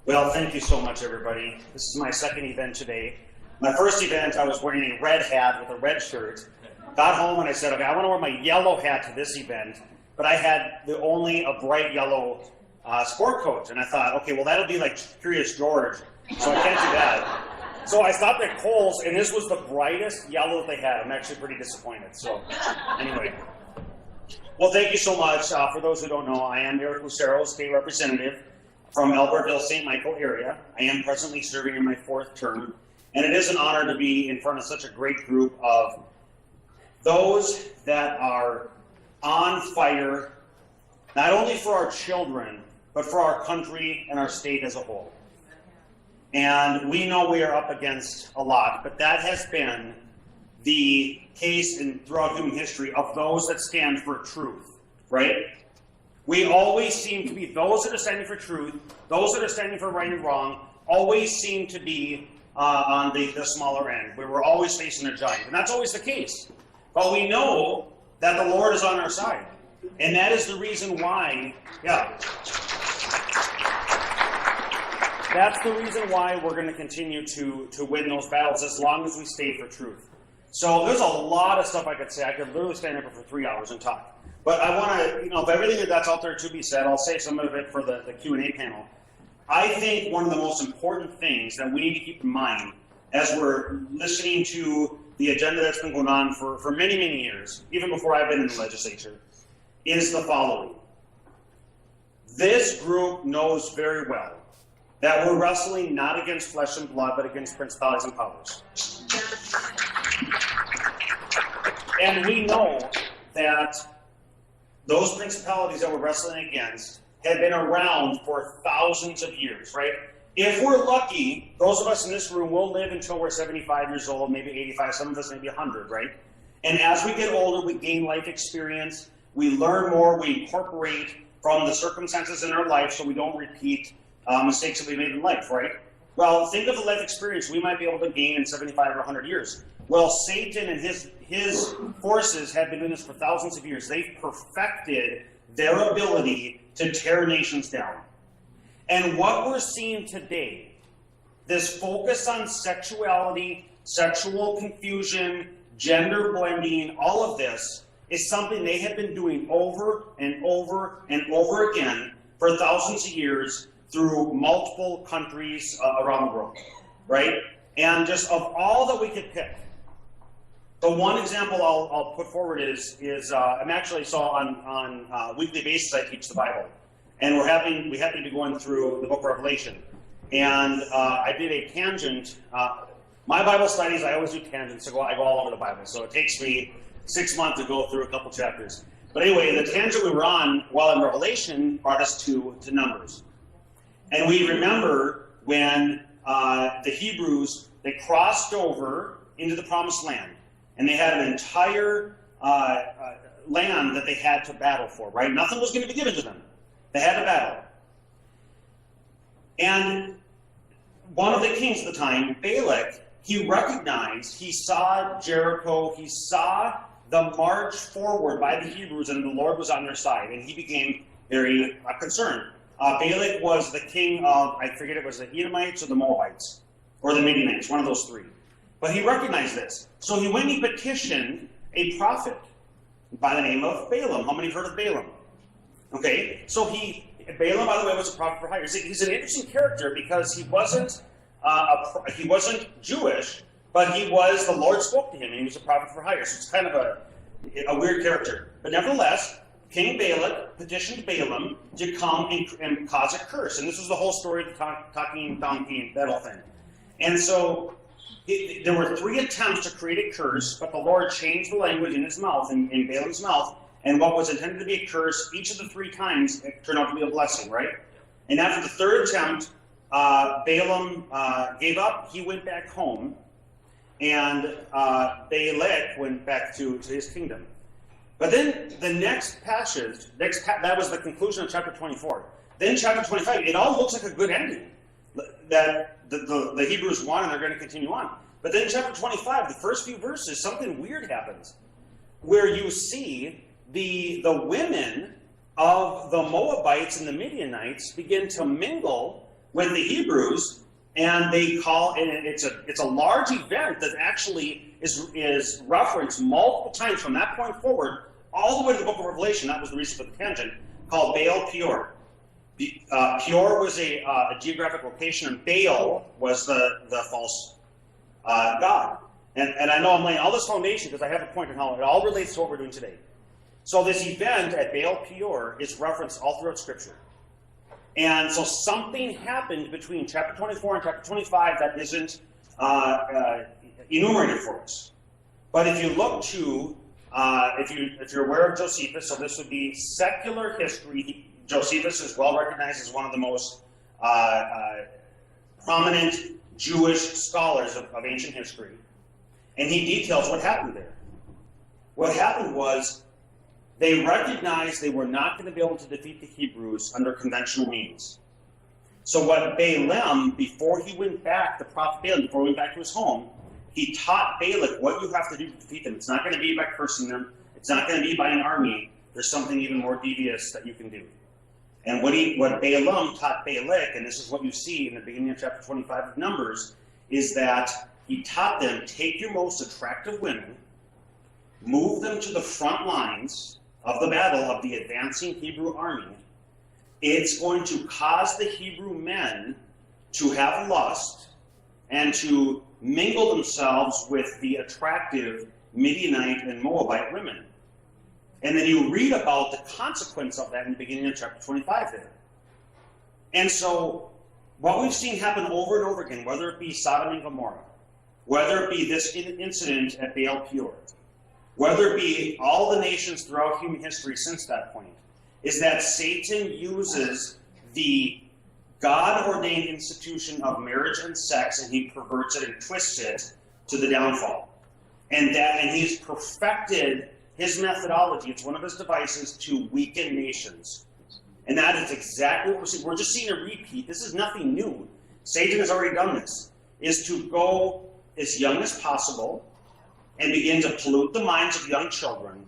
Well, thank you so much, everybody. This is my second event today. My first event, I was wearing a red hat with a red shirt. Got home and I said, okay, I want to wear my yellow hat to this event, but I had only a bright yellow sport coat. And I thought, okay, well, that'll be like Curious George, so I can't do that. So I stopped at Kohl's, and this was the brightest yellow that they had. I'm actually pretty disappointed. So anyway. Well, thank you so much. For those who don't know, I am Eric Lucero, State Representative from Albertville, St. Michael area. I am presently serving in my 4th term, and it is an honor to be in front of such a great group of those that are on fire, not only for our children, but for our country and our state as a whole. And we know we are up against a lot, but that has been the case throughout human history of those that stand for truth, right? We always seem to be, those that are standing for truth, those that are standing for right and wrong, always seem to be on the smaller end, where we're always facing a giant. And that's always the case. But we know that the Lord is on our side. And that is the reason why, that's the reason why we're going to continue to win those battles as long as we stay for truth. So there's a lot of stuff I could say. I could literally stand up for 3 hours and talk. But I want to, of everything that's out there to be said, I'll say some of it for the Q&A panel. I think one of the most important things that we need to keep in mind as we're listening to the agenda that's been going on for many, many years, even before I've been in the legislature, is the following. This group knows very well that we're wrestling not against flesh and blood, but against principalities and powers. And we know that those principalities that we're wrestling against have been around for thousands of years, right? If we're lucky, those of us in this room will live until we're 75 years old, maybe 85, some of us maybe 100, right? And as we get older, we gain life experience, we learn more, we incorporate from the circumstances in our life so we don't repeat mistakes that we made in life, right? Well, think of the life experience we might be able to gain in 75 or 100 years. Well, Satan and his forces have been doing this for thousands of years. They've perfected their ability to tear nations down. And what we're seeing today, this focus on sexuality, sexual confusion, gender blending, all of this is something they have been doing over and over and over again for thousands of years through multiple countries around the world, right? And just of all that we could pick, the one example I'll put forward is I'm actually on a weekly basis I teach the Bible, and we happen to be going through the book of Revelation, and I did a tangent. My Bible studies, I always do tangents, so I go all over the Bible, so it takes me 6 months to go through a couple chapters. But anyway, the tangent we were on while in Revelation brought us to Numbers. And we remember when the Hebrews, they crossed over into the Promised Land, and they had an entire land that they had to battle for, right? Nothing was going to be given to them. They had to battle. And one of the kings at the time, Balak, he recognized, he saw Jericho, he saw the march forward by the Hebrews, and the Lord was on their side, and he became very concerned. Balak was the king of, I forget it was the Edomites or the Moabites, or the Midianites, one of those three. But he recognized this. So he went and he petitioned a prophet by the name of Balaam. How many have heard of Balaam? Okay, so Balaam, by the way, was a prophet for hire. He's an interesting character because he wasn't Jewish, but the Lord spoke to him, and he was a prophet for hire. So it's kind of a weird character. But nevertheless, King Balak petitioned Balaam to come and cause a curse. And this was the whole story of the talking donkey, that whole thing. And so there were 3 attempts to create a curse, but the Lord changed the language in his mouth, in Balaam's mouth, and what was intended to be a curse, each of the 3 times, it turned out to be a blessing, right? And after the 3rd attempt, Balaam gave up. He went back home, and Balak went back to his kingdom. But then the next passage, that was the conclusion of chapter 24. Then chapter 25, it all looks like a good ending. That the Hebrews won and they're going to continue on. But then chapter 25, the first few verses, something weird happens. Where you see the women of the Moabites and the Midianites begin to mingle with the Hebrews, and they call, and it's a large event that actually is referenced multiple times from that point forward, all the way to the book of Revelation. That was the reason for the tangent, called Baal Peor. Peor was a geographic location, and Baal was the false god. And I know I'm laying all this foundation because I have a point on how it all relates to what we're doing today. So this event at Baal Peor is referenced all throughout Scripture. And so something happened between chapter 24 and chapter 25 that isn't enumerated for us. But if you look to, if you're aware of Josephus, so this would be secular history. Josephus is well recognized as one of the most prominent Jewish scholars of ancient history. And he details what happened there. What happened was they recognized they were not going to be able to defeat the Hebrews under conventional means. So what Balaam, before he went back, the prophet Balaam, before he went back to his home, he taught Balak what you have to do to defeat them. It's not going to be by cursing them. It's not going to be by an army. There's something even more devious that you can do. And what Balaam taught Balak, and this is what you see in the beginning of chapter 25 of Numbers, is that he taught them, take your most attractive women, move them to the front lines of the battle of the advancing Hebrew army. It's going to cause the Hebrew men to have lust and to mingle themselves with the attractive Midianite and Moabite women. And then you read about the consequence of that in the beginning of chapter 25 there. And so what we've seen happen over and over again, whether it be Sodom and Gomorrah, whether it be this incident at Baal Peor, whether it be all the nations throughout human history since that point, is that Satan uses the God-ordained institution of marriage and sex, and he perverts it and twists it to the downfall. And he's perfected his methodology. It's one of his devices to weaken nations. And that is exactly what we're seeing. We're just seeing a repeat. This is nothing new. Satan has already done this, is to go as young as possible and begin to pollute the minds of young children,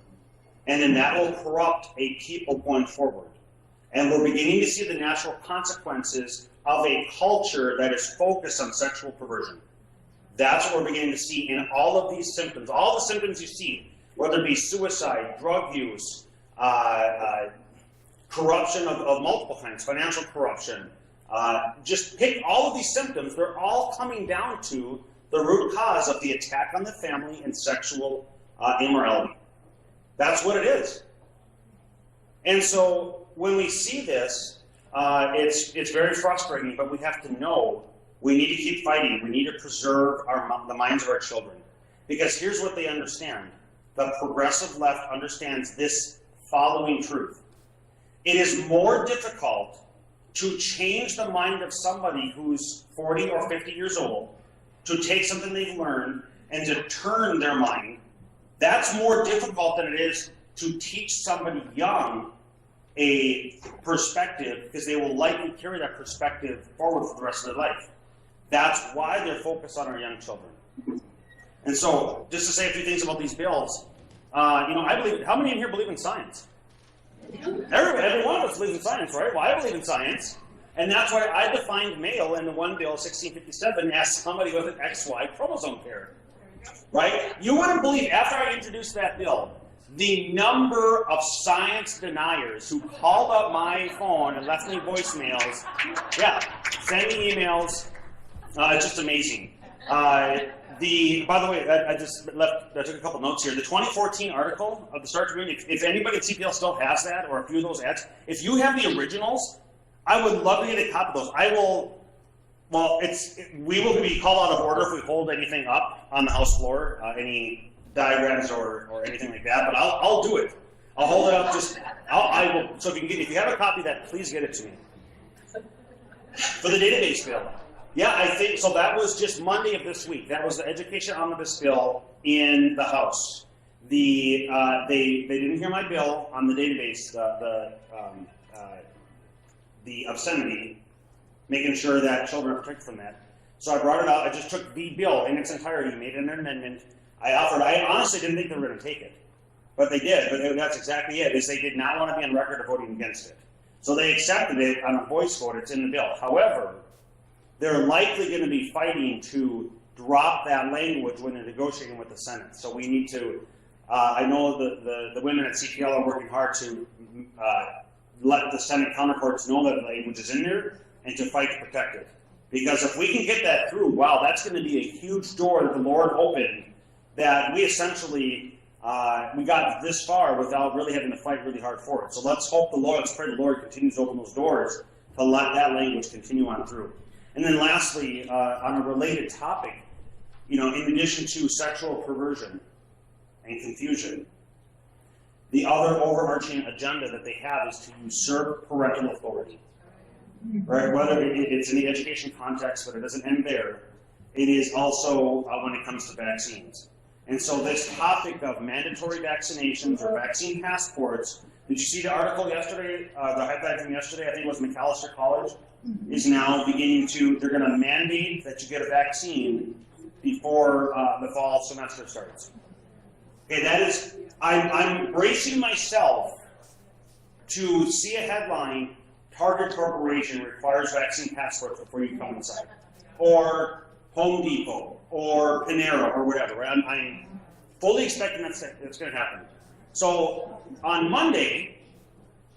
and then that will corrupt a people going forward. And we're beginning to see the natural consequences of a culture that is focused on sexual perversion. That's what we're beginning to see in all of these symptoms. All the symptoms you see, whether it be suicide, drug use, corruption of multiple kinds, financial corruption, just pick all of these symptoms, they're all coming down to the root cause of the attack on the family and sexual immorality. That's what it is. And so when we see this, it's very frustrating, but we have to know we need to keep fighting. We need to preserve the minds of our children. Because here's what they understand. The progressive left understands this following truth. It is more difficult to change the mind of somebody who's 40 or 50 years old, to take something they've learned and to turn their mind. That's more difficult than it is to teach somebody young a perspective, because they will likely carry that perspective forward for the rest of their life. That's why they're focused on our young children. And so, just to say a few things about these bills, I believe, how many in here believe in science? Every one of us believes in science, right? Well, I believe in science. And that's why I defined male in the one bill, 1657, as somebody with an XY chromosome pair. Right? You wouldn't believe, after I introduced that bill, the number of science deniers who called up my phone and left me voicemails, sent me emails. It's just amazing. By the way, I took a couple notes here. The 2014 article of the Star Tribune, if anybody at CPL still has that, or a few of those ads, if you have the originals, I would love to get a copy of those. We will be called out of order if we hold anything up on the House floor, any diagrams or anything like that, but I'll do it. I'll hold it up, I will, so if you have a copy of that, please get it to me. For the database bill. Yeah, I think, so that was just Monday of this week. That was the Education Omnibus bill in the House. They didn't hear my bill on the database, the obscenity, making sure that children are protected from that. So I brought it out. I just took the bill in its entirety, made an amendment. I honestly didn't think they were going to take it, but they did. But that's exactly it, is they did not want to be on record of voting against it. So they accepted it on a voice vote. It's in the bill. However, they're likely going to be fighting to drop that language when they're negotiating with the Senate. So we need to, I know the women at CPL are working hard to let the Senate counterparts know that the language is in there and to fight to protect it. Because if we can get that through, wow, that's going to be a huge door that the Lord opened, that we essentially, we got this far without really having to fight really hard for it. So let's hope the Lord, let's pray the Lord continues to open those doors to let that language continue on through. And then lastly, on a related topic, in addition to sexual perversion and confusion, the other overarching agenda that they have is to usurp parental authority. Right? Whether it's in the education context, but it doesn't end there. It is also when it comes to vaccines. And so this topic of mandatory vaccinations or vaccine passports, did you see the article yesterday, the headline from yesterday, I think it was McAllister College, is now beginning to, they're going to mandate that you get a vaccine before the fall semester starts. Okay, that is, I'm bracing myself to see a headline, Target Corporation requires vaccine passports before you come inside. Or Home Depot, or Panera, or whatever. I'm fully expecting that's going to happen. So on Monday,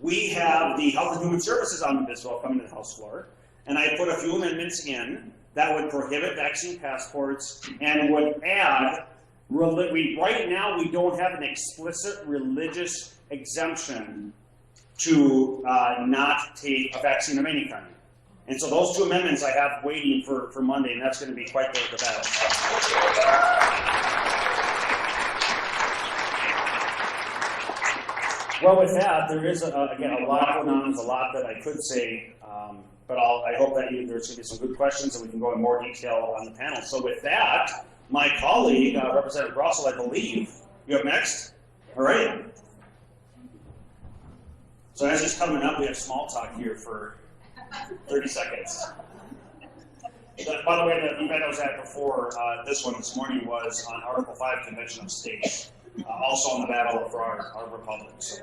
we have the Health and Human Services Omnibus bill coming to the House floor, and I put a few amendments in that would prohibit vaccine passports and would add, right now we don't have an explicit religious exemption to not take a vaccine of any kind. And so those two amendments I have waiting for Monday, and that's going to be quite the battle. Well, with that, there is, again, a lot going on. There's a lot that I could say, but I hope that there's going to be some good questions and we can go in more detail on the panel. So with that, my colleague, Representative Russell, I believe, you up next? All right. So as he's coming up, we have small talk here for 30 seconds. By the way, the event I was at before this one this morning was on Article 5 Convention of States, also on the battle for our republic. So